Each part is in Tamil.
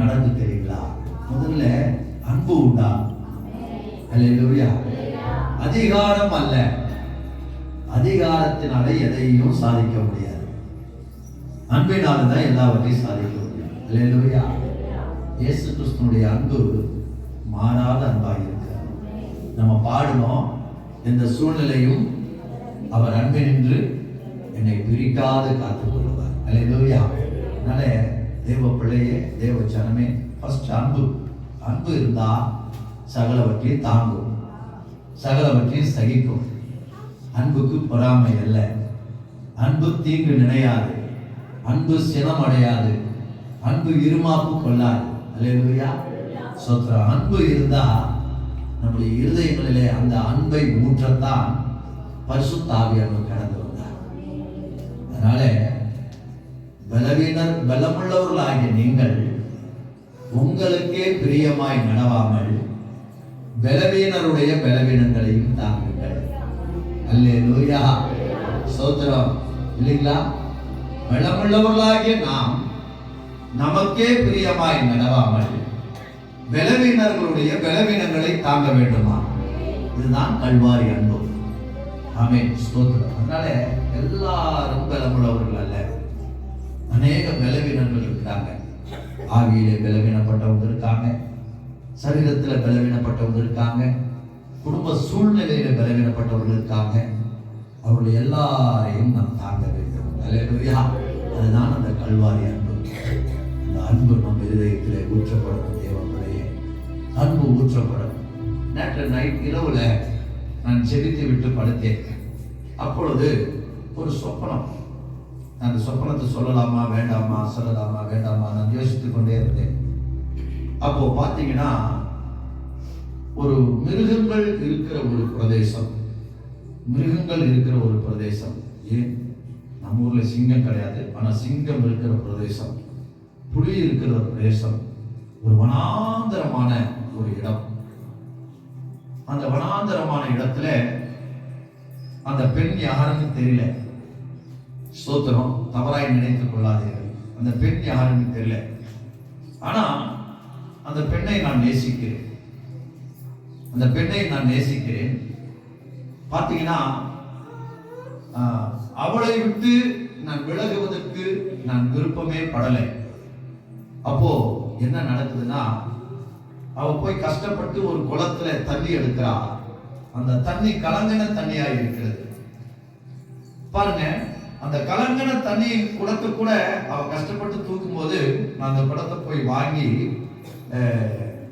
நடந்து தெரியுங்களா? முதல்ல அன்பு உண்டா? அல்லேலூயா. அதிகாரம் அல்ல, அதிகாரத்தினாலே எதையும் சாதிக்க முடியாது. அன்பினால்தான் எல்லாவற்றையும் சாதிக்க முடியும். அல்லேலூயா. இயேசு கிறிஸ்துனுடைய அன்பு மாறாத அன்பாக இருக்கிறார். நம்ம பாடணும், எந்த சூழ்நிலையும் அவர் அன்பினின்று என்னை பிரிக்காது காத்துக் கொள்வார். அல்லேலூயா. அதனால தேவ பிள்ளையே, தேவ ஜனமே, ஃபர்ஸ்ட் அன்பு. அன்பு இருந்தா சகலவற்றையும் தாங்கும், சகலவற்றையும் சகிக்கும். அன்புக்கு பொறாமை அல்ல, அன்பு தீங்கு நினையாது, அன்பு சினம் அடையாது, அன்பு இருமாப்பு கொள்ளாது. அல்லேலூயா. சோத்ரம். அன்பு இருந்தா நம்முடைய இருதயங்களிலே அந்த அன்பை ஊற்றத்தான் பரிசுத்த ஆவியானவர் கடந்து வந்தார். அதனால பலமுள்ளவர்களாகிய நீங்கள் உங்களுக்கே பிரியமாய் நடவாமல் பலவீனருடைய பலவீனங்களையும் தாங்குங்கள். அல்லேலூயா. சோத்திரம். இல்லைங்களா? பலமுள்ளவர்களாகிய நாம் நமக்கே பிரியமாய் நடவாமல் பலவீனர்களுடைய பலவீனங்களை தாங்க வேண்டுமா? இதுதான் கல்வாரி அன்பு. ஆமென். ஸ்தோத்திரம். அதனால எல்லாரும் பலமுள்ளவர்கள் அல்ல, அநேக பலவீனர்கள் இருக்காங்க. ஆவியிலே பலவீனப்பட்டவங்க இருக்காங்க, சரீரத்துல பலவீனப்பட்டவங்க இருக்காங்க, குடும்ப சூழ்நிலையில பலவீனப்பட்டவர்கள் இருக்காங்க. அவர்கள் எல்லாரையும் நாம் தாங்க வேண்டும். அல்லேலூயா. அதுதான் அந்த கல்வாரி அன்பு. அந்த அன்பு நம் இருதயத்திலே ஊற்றப்படும். தேவனுடைய அன்பு ஊற்றப்படும். நேற்று நைட் இரவுல நான் செபித்து விட்டு படுத்தேன். அப்பொழுது ஒரு சொப்பனம். அந்த சொப்பனத்தை சொல்லலாமா வேண்டாமா, சொல்லலாமா வேண்டாமா, நான் யோசித்துக் கொண்டே இருந்தேன். அப்போ பார்த்தீங்கன்னா, ஒரு மிருகங்கள் இருக்கிற ஒரு பிரதேசம், மிருகங்கள் இருக்கிற ஒரு பிரதேசம். ஏன் நம்ம ஊர்ல சிங்கம் கிடையாது, ஆனா சிங்கம் இருக்கிற பிரதேசம், புலி இருக்கிற பிரதேசம், ஒரு வனாந்தரமான ஒரு இடம். அந்த வனாந்தரமான இடத்துல அந்த பெண் யாருன்னு தெரியல. ஸ்தோத்திரம். தவறாய் நினைத்துக் கொள்ளாதீர்கள். அந்த பெண் யாருன்னு தெரியல. ஆனா அந்த பெண்ணை நான் நேசிக்கிறேன். அந்த பெண்ணை நான் நேசிக்கிறேன். பார்த்தீங்கன்னா, அவளை விட்டு நான் விலகுவதற்கு நான் விருப்பமே படலை. அப்போ என்ன நடக்குதுன்னா, அவ போய் கஷ்டப்பட்டு ஒரு குளத்துல தண்ணி எடுக்கிறா. அந்த தண்ணி கலங்கின தண்ணியா இருக்கிறது. பாருங்க, அந்த கலங்கின தண்ணி குடத்தை கூட அவ கஷ்டப்பட்டு தூக்கும் போது, நான் அந்த குடத்தை போய் வாங்கி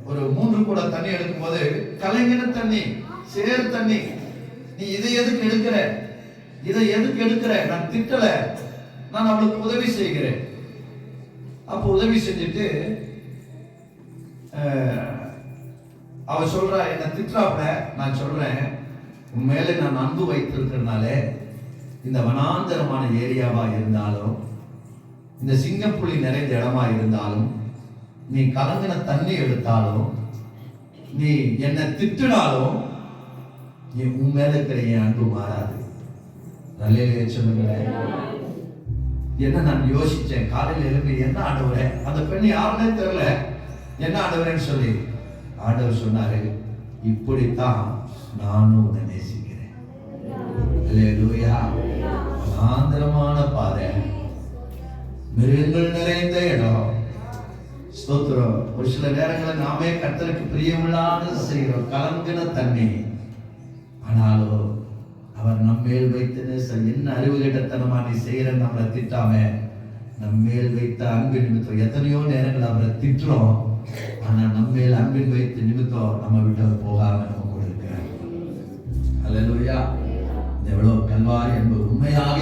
ஒரு 3 குடம் தண்ணி எடுக்கும் போது, கலங்கின தண்ணி, சேர் தண்ணி, நீ இதை எதுக்கு எடுக்கிற, இதை எதுக்கு எடுக்கிற, நான் திட்டல, நான் அவளுக்கு உதவி செய்கிறேன். அப்போ உதவி செஞ்சுட்டு அவ சொல்றா, என்ன திட்டுறாப்ல. நான் சொல்றேன், உன் மேலே நான் அன்பு வைத்திருக்கிறதுனால இந்த வனாந்தரமான ஏரியாவா இருந்தாலும், இந்த சிங்கப்புலி நிறைந்த இடமா இருந்தாலும், நீ கலங்கின தண்ணி எடுத்தாலும், நீ என்ன திட்டினாலும், நீ உன் மேல இருக்கிற என் அன்பு மாறாது. நல்ல சொல்லுங்களேன். என்ன நான் யோசிச்சேன் காலையில் எழுப்பி, என்ன ஆண்டவரே, அந்த பெண் யாருன்னே தெரியல, என்ன ஆண்டவரேன்னு சொல்லி ஆண்டவர் சொன்னாரு, இப்படித்தான் நானும் உன்னை நேசிக்கிறேன். அல்லேலூயா. ஆந்திரமான பாதை, மிருகங்கள் நிறைந்த இடம். ஸ்தோத்திரம். ஒரு சில நேரங்களில் நாமே கர்த்தருக்கு பிரியமில்லாத செய்கிறோம், கலங்கின தண்ணி. ஆனாலும் அவர் நம்மேல் வைத்து என்ன அறிவு கேட்டத்தனமா நீ செய்யற, நம்மளை திட்டாம நம்மேல் வைத்த அன்பின் நிமித்தம் எத்தனையோ நேரங்கள் அவரை திட்டுறோம். ஆனா நம்மேல் அன்பின் வைத்த நிமித்தம் நம்ம விட்டு போகாம நம்ம கூட இருக்கிறார். அல்லேலூயா. எவ்வளவு கல்வாரி என்பது உண்மையாக.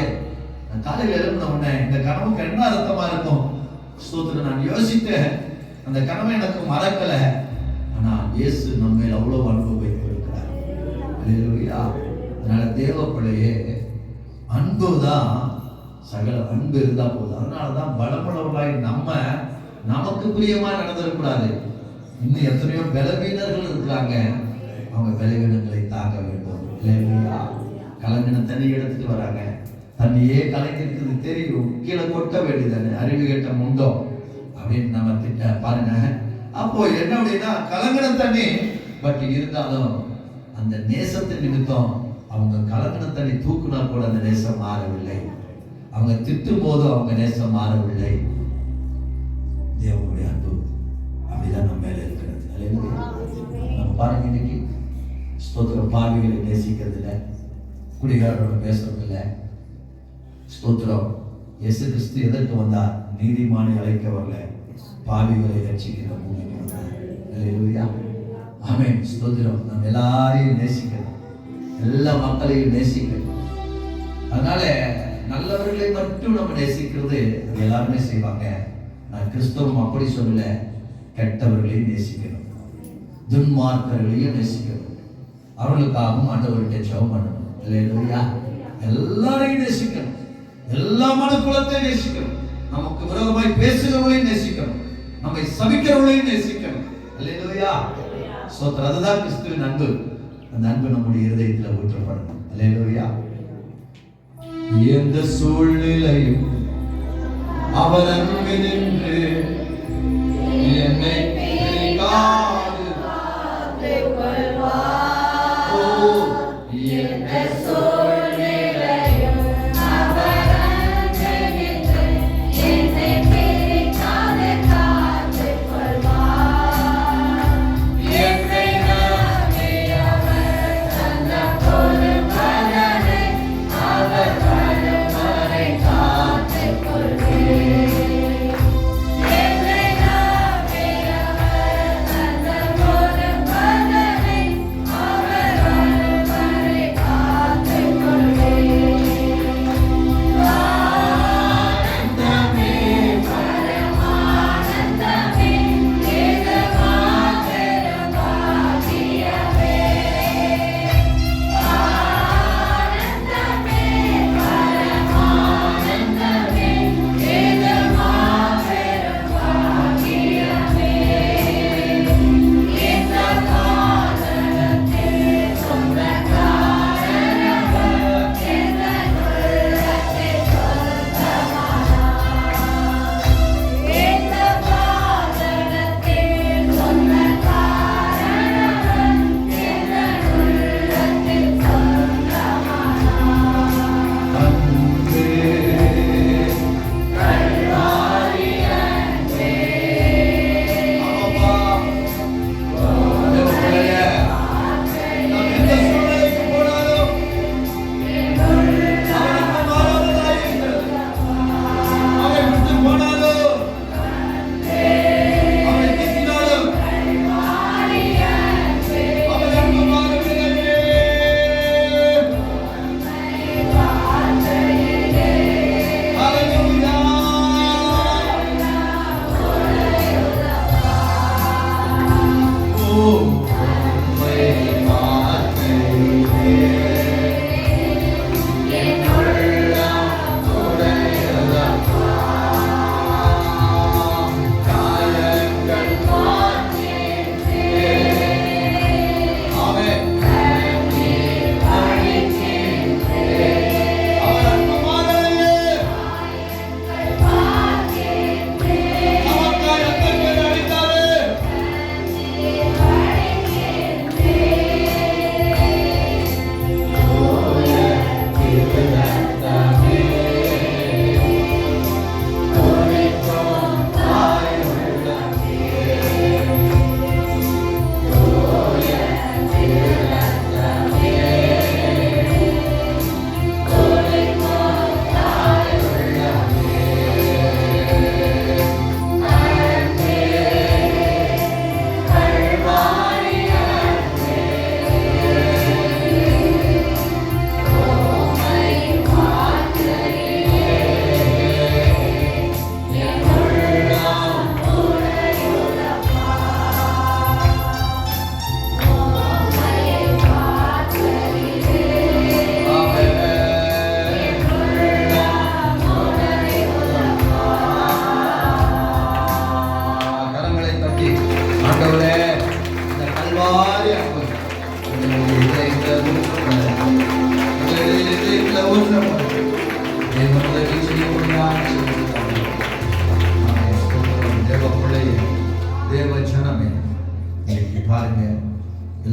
நான் காலையில் எழுப்பின உடனே இந்த கனவுக்கு என்ன அர்த்தமா இருக்கும்? ஸ்தோத்திரம். நான் யோசித்தேன், அந்த கனவை எனக்கு மறக்கல. ஆனா இயேசு நம்ம மேல் அவ்வளவு அன்பு வைத்திருக்கிறார். அல்லேலூயா. அதனால தேவ பிள்ளையே, அன்புதான் சகல, அன்பு இருந்தா போதும். அதனாலதான் பலமுள்ளவர்களாய் நம்ம நமக்கு பிரியமா நடந்துடக்கூடாது. இன்னும் எத்தனையோ பலவீனர்கள் இருக்கிறாங்க, அவங்க பலவீனங்களை தாங்க வேண்டும். இல்லையா? கலங்கின தண்ணி எடுத்துட்டு வராங்க, தண்ணியே கலங்கிருக்குது தெரியும், கீழே கொட்ட வேண்டியதானே, அறிவு கேட்ட முண்டோ அப்படின்னு நம்ம திட்ட பாருங்க. அப்போ என்ன அப்படின்னா கலங்கின தண்ணி, பட் இருந்தாலும் அந்த நேசத்தின் நிமித்தம் அவங்க கலங்கின தண்ணி தூக்குனா கூட அந்த நேசம் மாறவில்லை. அவங்க திட்டும் போது அவங்க நேசம் மாறவில்லை. தேவனுடைய அன்பு அப்படிதான் நம்ம மேல இருக்கிறது. நம்ம பாருங்க, இன்னைக்கு ஸ்தோத்திரம், பாவிகளை நேசிக்கிறது இல்லை, குடிகாரரோட பேசுறது இல்லை. ஸ்தோத்திரம், இயேசு கிறிஸ்து எதற்கு வந்தார்? நீதிமானை அழைக்க வரல, பாவிகளை ரட்சிக்கிற பூமிக்கு வந்தார். அல்லேலூயா, ஆமென். ஸ்தோத்திரம். நம்ம எல்லாரையும் நேசிக்கணும், எல்லா மக்களையும் நேசிக்கணும். அதனால நல்லவர்களை மட்டும் நம்ம நேசிக்கிறது எல்லாருமே செய்வாங்க. நான் கிறிஸ்தவம் அப்படி சொல்லல, கெட்டவர்களையும் நேசிக்கணும், துன்மார்க்கர்களையும் நேசிக்கணும், அவர்களுக்காகவும் ஆண்டவர்கிட்ட ஜெபம் பண்ணணும். அல்லேலூயா, எல்லாரையும் நேசிக்கணும், எல்லா மனுக்குலத்தையும் நேசிக்கணும், நமக்கு விரோதமாய் பேசுகிறவர்களையும் நேசிக்கணும், நம்மை சபிக்கிறவர்களையும் நேசிக்கணும். அல்லேலூயா, ஸ்தோத்திரம். அதுதான் கிறிஸ்துவின் அன்பு. அந்த அன்பு நம்முடைய இருதயத்தில் ஊற்றப்படணும். அல்லேலூயா. எந்த சூழ்நிலையும் அவர் அன்பு நின்று என்னை பிரிக்காது. Thank you.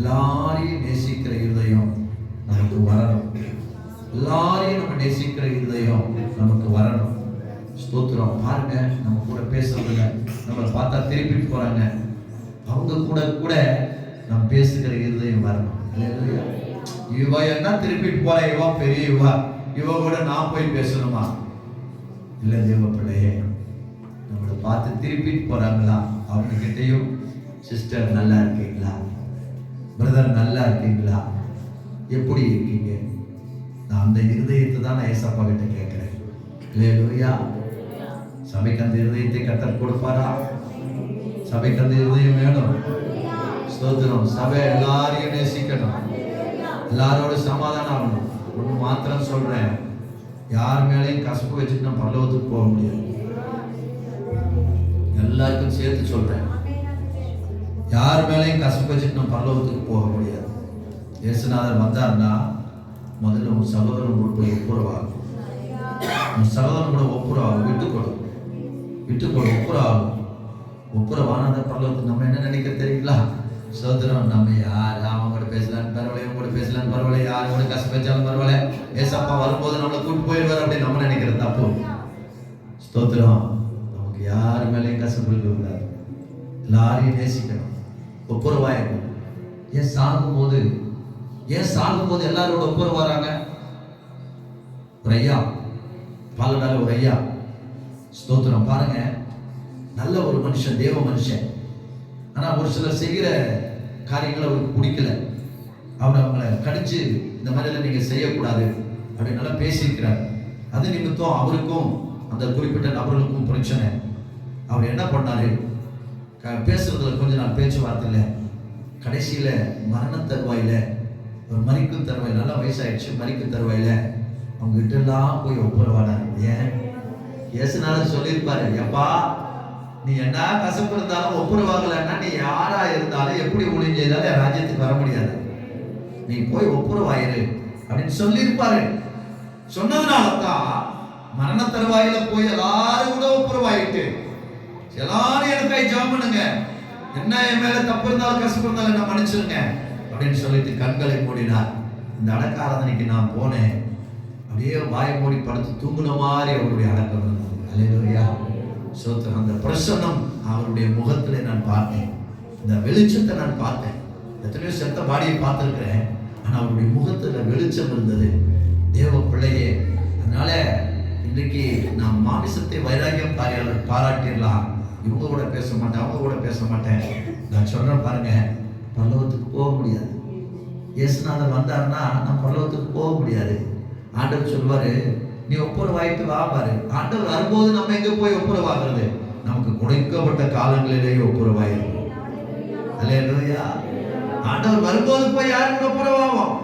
எல்லாரையும் நேசிக்கிற இருதயம் நமக்கு வரணும். எல்லாரையும் நம்ம நேசிக்கிற இருதயம் நமக்கு வரணும். ஸ்தோத்திரம். பாருங்க, நம்ம கூட பேசுறதுல நம்மளை பார்த்தா திருப்பிட்டு போறாங்க, அவங்க கூட நம்ம பேசுகிற இருதயம் வரணும். இவ என்ன திருப்பிட்டு போற, இவ பெரிய இவ கூட நான் போய் பேசணுமா? இல்ல தேவ பிள்ளையே, நம்மளை பார்த்து திருப்பிட்டு போறாங்களா, அவங்க கிட்டையும் சிஸ்டர் நல்லா இருக்கீங்களா, பிரதர் நல்லா இருக்கீங்களா, எப்படி இருக்கீங்க? நான் அந்த இருதயத்தை தான் நான் ஏசப்பா கிட்ட கேட்கிறேன். அல்லேலூயா. சபைக்கு அந்த இருதயத்தை கர்த்தர் கொடுப்பாரா? சபைக்கு அந்த இருதயம் வேணும். ஸ்தோத்திரம். சபை எல்லாரையும் நேசிக்கணும், எல்லாரோட சமாதானம் ஆகணும். ஒன்று மாத்திரம் சொல்றேன், யார் மேலேயும் கசப்பு வச்சுட்டு நான் பரலோகத்துக்கு போக முடியாது. எல்லாருக்கும் சேர்த்து சொல்றேன், யார் மேலேயும் கசப்பு வச்சுட்டு நான் பரலோகத்துக்கு போக முடியாது. இயேசுநாதர் வந்தார்னா முதல்ல உன் சகோதரன் கூட போய் ஒப்புரவாகும். உன் சகோதரன் கூட ஒப்புரவாகும். விட்டுக்கொடு ஒப்புரவாகும். ஒப்புரவான பரலோகத்துக்கு நம்ம என்ன நினைக்க தெரியுங்களா? சோதரம், நம்ம யார் அவன் கூட பேசலான்னு பரவாயில்ல, இவங்க கூட பேசலான்னு பரவாயில்ல, யார் கூட கஷ்டம் வச்சாலும் பரவாயில்ல, ஏசப்பா வரும்போது நம்மளை கூட்டு போயிடுவார் அப்படின்னு நம்ம நினைக்கிற தப்பு. ஸ்தோத்திரம். நமக்கு யார் மேலேயும் கஷ்டம் இருக்கக்கூடாது, எல்லாரையும் நேசிக்கணும், ஒப்புரவாயிருக்கணும். ஏன் சாகும் போது எல்லாரோட ஒப்புரவு வராங்க? ஒரு ஐயா, பாலடால ஒரு ஐயா, ஸ்தோத்திரம். பாருங்க, நல்ல ஒரு மனுஷன், தேவ மனுஷன். ஆனா ஒரு சிலர் செய்கிற காரியங்களை அவருக்கு பிடிக்கல. அவங்கள கடிச்சு இந்த மாதிரிலாம் நீங்க செய்யக்கூடாது அப்படின்னு நல்லா பேசியிருக்கிறார். அது நிமித்தம் அவருக்கும் அந்த குறிப்பிட்ட நபர்களுக்கும் பிரச்சனை. அவர் என்ன பண்ணாரு, பேசுறதுல கொஞ்ச நாள் பேச்சுவார்த்தை இல்லை. கடைசியில மரண தருவாயில, ஒரு மரிக்கும் தருவாயில், நல்லா வயசாயிடுச்சு, மரிக்கும் தருவாயில அவங்க கிட்ட எல்லாம் போய் ஒப்புரவானார். ஏன்? இயேசுநாதர் சொல்லியிருப்பாரு, எப்பா நீ என்ன கசப்பு இருந்தாலும் ஒப்புரவாகலன்னா நீ யாரா இருந்தாலும் எப்படி ஊழியம் செய்தாலும் ராஜ்யத்துக்கு வர முடியாது. நீ போய் ஒப்புரவாயிரு அப்படின்னு சொல்லியிருப்பாரு. சொன்னதுனாலதான் மரண தருவாயில போய் எல்லாரும் கூட ஒப்புரவாயிட்டு, எல்லாரும் எனக்காய் ஜெபம் பண்ணுங்க, என்ன என் மேல தப்பு இருந்தாலும் கசப்பு இருந்தாலும் என்ன மன்னிச்சிருங்க அப்படின்னு சொல்லிட்டு கண்களை மூடினார். இந்த அடக்க ஆராதனைக்கு நான் போனேன், அப்படியே வாயை மூடி படுத்து தூங்குன மாதிரி அவருடைய அடக்கம் இருந்தது. அல்லேலூயா. சோத்திரம். அந்த பிரசன்னம் அவருடைய முகத்திலே நான் பார்த்தேன், இந்த வெளிச்சத்தை நான் பார்த்தேன். எத்தனையோ செத்த பாடியை பார்த்திருக்கிறேன், ஆனா அவருடைய முகத்துல வெளிச்சம் இருந்தது. தேவ பிள்ளையே, அதனால இன்றைக்கு நான் மாமிசத்தை வைராகியம் பாராட்டிடலாம், இவங்க கூட பேச மாட்டேன், அவங்க கூட பேச மாட்டேன். நான் சொல்றேன் பாருங்க, பரலோகத்துக்கு போக முடியாது. இயேசுநாதர் வந்தாருன்னா நான் பரலோகத்துக்கு போக முடியாது. ஆண்டவர் சொல்வாரு, நீ ஒப்புரவாயிட்டு வா பாரு. ஆண்டவர் வரும்போது நம்ம எங்க போய் ஒப்புரவாகிறது? நமக்கு கொடுக்கப்பட்ட காலங்களிலேயே ஒப்புரவாயிருக்கும். அல்லேலூயா. ஆண்டவர் வரும்போது போய் யாரு கூட ஒப்புரவாவோம்?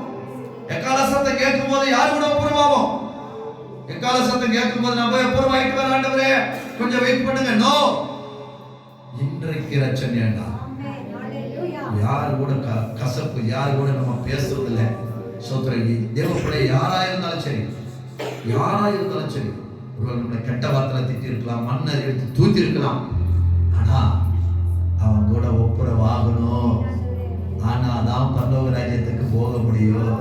எக்கால சத்தம் கேட்கும் போது யாரு கூட ஒப்புரவாவோம்? எக்கால சத்தம் கேட்கும் போது நம்ம ஒப்புரவாயிட்டு வர, ஆண்டவரே கொஞ்சம் வெயிட் பண்ணுங்க. நோ, இன்றைக்கு ரட்சணை வேண்டாம். யாரு கூட கசப்பு, யாரு கூட நம்ம பேசுறது இல்லை. சோத்திரங்கி தேவ பிள்ளை யாரா இருந்தாலும் சரி, ஒருவர் நம்மளை கெட்ட வார்த்தை திட்டி இருக்கலாம், மண்ணை எடுத்து தூத்தி இருக்கலாம், ஆனா அவன் கூட ஒப்புரவாகணும். ஆனா தான் பரலோக ராஜ்யத்துக்கு போக முடியும்.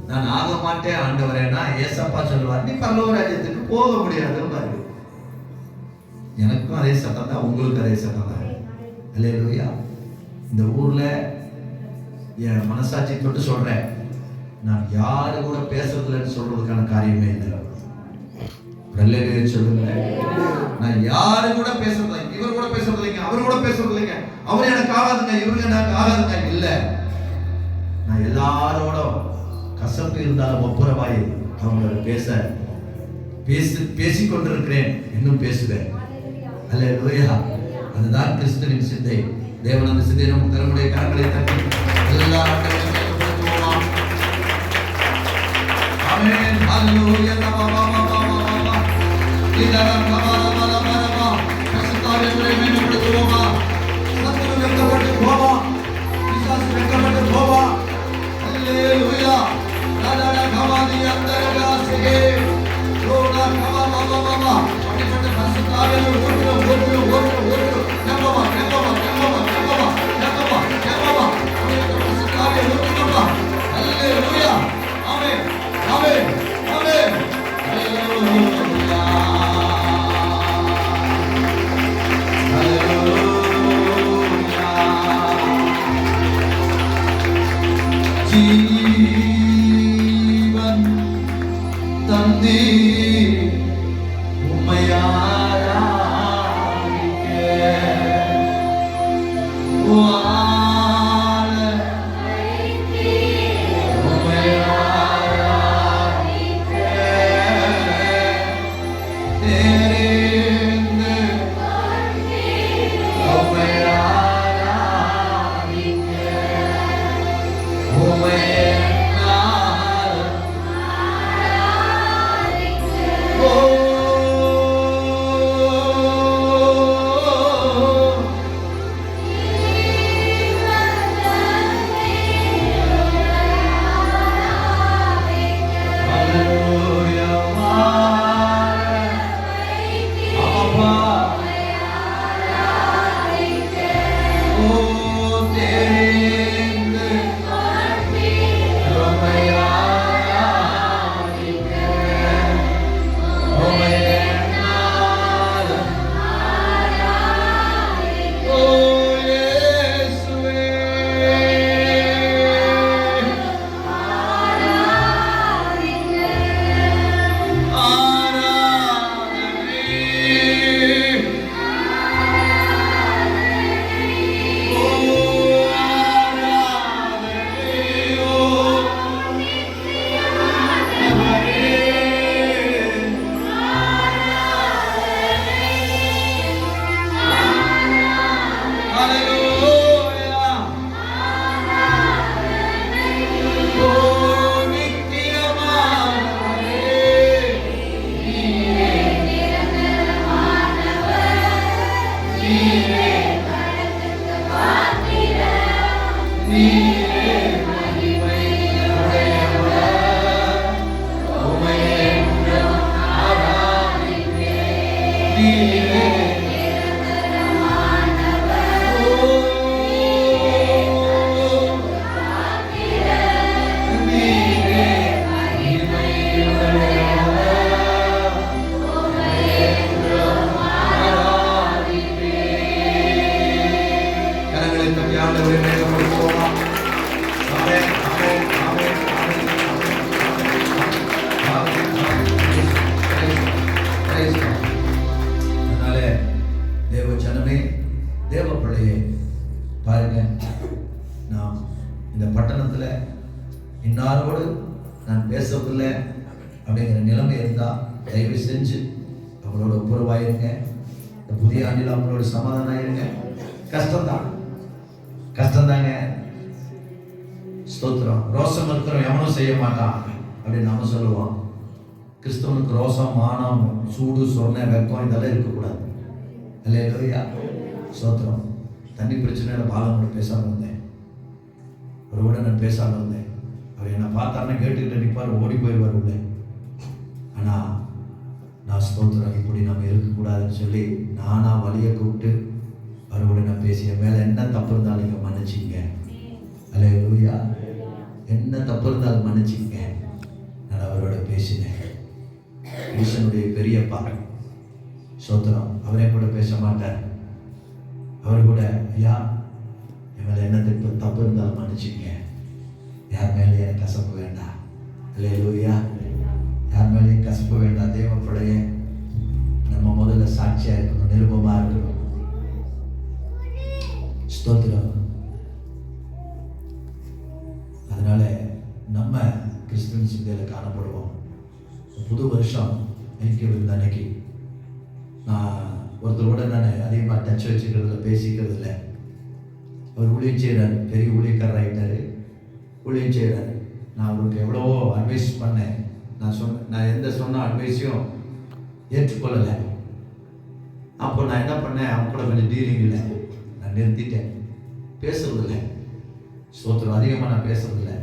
நான் ஆக மாட்டேன் ஆண்டவரேனா ஏசப்பா சொல்லுவார், நீ பரலோக ராஜ்யத்துக்கு போக முடியாது பாரு. எனக்கும் அதே சட்டம் தான், உங்களுக்கு அதே சட்டம் தான். அல்லேலூயா. இந்த ஊர்ல என் மனசாட்சி தொட்டு சொல்றேன், நான் யாரு கூட பேசுறதுலன்னு சொல்றதுக்கான காரியமே இல்லை. சொல்லுங்க, நான் யாரு கூட பேசுறது, இவர் கூட பேசுறது இல்லைங்க, அவர் கூட பேசுறது இல்லைங்க, அவர் எனக்கு ஆகாதுங்க, இவருக்கு எனக்கு ஆகாதுங்க இல்ல. நான் எல்லாரோட கசப்பு இருந்தாலும் ஒப்புரவாய் அவங்களோட பேசிக்கொண்டிருக்கிறேன், இன்னும் பேசுவேன். அல்லேலூயா. அதுதான் கிறிஸ்துவின் சிந்தை. தேவன் அந்த சிந்தை நமக்கு தரமுடைய கரங்களை தட்டி எல்லா ஆமென். ஹalleluya. ஜீவன் தந்தி உம்மையாராதிக்க வாழ உம்மையாராதிக்க தெரிந்து உம்மையாராதிக்க உம்மையென்னால் ஓ இன்னாரோடு நான் பேசவில்லை அப்படிங்கிற நிலைமை இருந்தால் தயவு செஞ்சு அவங்களோட ஒப்புரவாயிருங்க. இந்த புதிய ஆண்டில் அவங்களோட சமாதானம் இருங்க. கஷ்டம்தாங்க. ஸ்தோத்திரம். ரோசம் இருக்கிறோம் எவனும் செய்ய மாட்டான் அப்படின்னு நம்ம சொல்லுவோம். கிறிஸ்தவனுக்கு ரோசம், மானம், சூடு, சொன்ன, வெக்கம் இதெல்லாம் இருக்கக்கூடாது. அல்லேலூயா. ஸ்தோத்திரம். தண்ணி பிரச்சனையில் பாலங்களோட பேசாமல் இருந்தேன். அவரோட நான் பேசாமல் இருந்தேன். அவர் என்னை பார்த்தாருன்னா கேட்டுக்கிட்டு நிற்பார், ஓடி போயிடுவார் உள்ளே. ஆனால் நான் ஸ்தோத்திரம் இப்படி நம்ம இருக்கக்கூடாதுன்னு சொல்லி நானாக வழியை கூப்பிட்டு அவரோட நான் பேசிய மேலே என்ன தப்பு இருந்தாலும் நீங்கள் மன்னிச்சிங்க. அல்லேலூயா. என்ன தப்பு இருந்தாலும் மன்னிச்சிங்க. நான் அவரோட பேசினேன். ஈசனுடைய பெரிய பாரு ஸ்தோத்திரம். அவரே கூட பேச மாட்டார். அவர் கூட ஐயா என் மேலே என்ன தப்பு இருந்தாலும் மன்னிச்சிங்க. யார் மேலே எனக்கு கசப்பு வேண்டாம். அல்லேலூயா. யார் மேலேயும் கசப்பு வேண்டாம். தேவ பிள்ளையே நம்ம முதல்ல சாட்சியாக இருக்கணும், நிருபமாக இருக்கணும். ஸ்தோத்திரம். அதனால நம்ம கிறிஸ்துவின் சிந்தையில் காணப்படுவோம். புது வருஷம் எனக்கு விழுந்த அன்னைக்கு நான் ஒருத்தரோட நான் அதிகமாக டச் வச்சுக்கிறதுல பேசிக்கிறது இல்லை. அவர் ஊழியம் செய்கிறார், பெரிய ஊழியக்காரர் ஆகிட்டார், ஊழியம் செய்கிறார். நான் அவருக்கு எவ்வளவோ அட்வைஸ் பண்ணேன். நான் எந்த சொன்ன அட்வைஸையும் ஏற்றுக்கொள்ளலை. அப்போ நான் என்ன பண்ணேன், அவங்க கூட கொஞ்சம் டீலிங் இல்லை, நான் நிறுத்திட்டேன், பேசுறதில்லை. ஸ்தோத்திரம். அதிகமாக நான் பேசுறதில்லை.